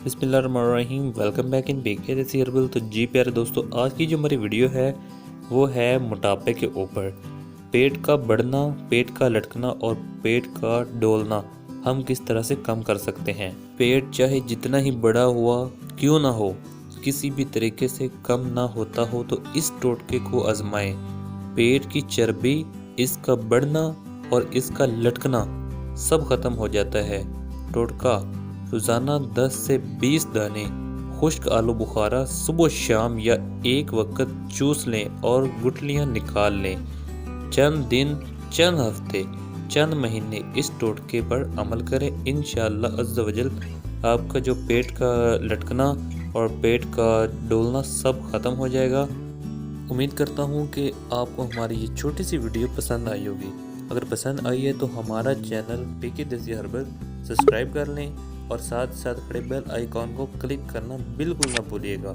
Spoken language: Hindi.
बिस्मिल्लाहिर्रहमानिर्रहीम। वेलकम बैक इन बेके देसी हर्बल। तो जी प्यारे दोस्तों, आज की जो हमारी वीडियो है वो है मोटापे के ऊपर। पेट का बढ़ना, पेट का लटकना और पेट का डोलना हम किस तरह से कम कर सकते हैं। पेट चाहे जितना ही बड़ा हुआ क्यों ना हो, किसी भी तरीके से कम ना होता हो तो इस टोटके को आजमाएं। पेट की चर्बी, इसका बढ़ना और इसका लटकना सब खत्म हो जाता है। टोटका: रोज़ाना 10 से 20 दाने खुश्क आलू बुखारा सुबह शाम या एक वक्त चूस लें और गुठलियां निकाल लें। चंद दिन, चंद हफ्ते, चंद महीने इस टोटके पर अमल करें। इंशाअल्लाह अज़्ज़ वजल आपका जो पेट का लटकना और पेट का डोलना सब ख़त्म हो जाएगा। उम्मीद करता हूँ कि आपको हमारी ये छोटी सी वीडियो पसंद आई होगी। अगर पसंद आई है तो हमारा चैनल पीके देसी हर्बल सब्सक्राइब कर लें और साथ साथ खड़े बेल आइकॉन को क्लिक करना बिल्कुल ना भूलिएगा।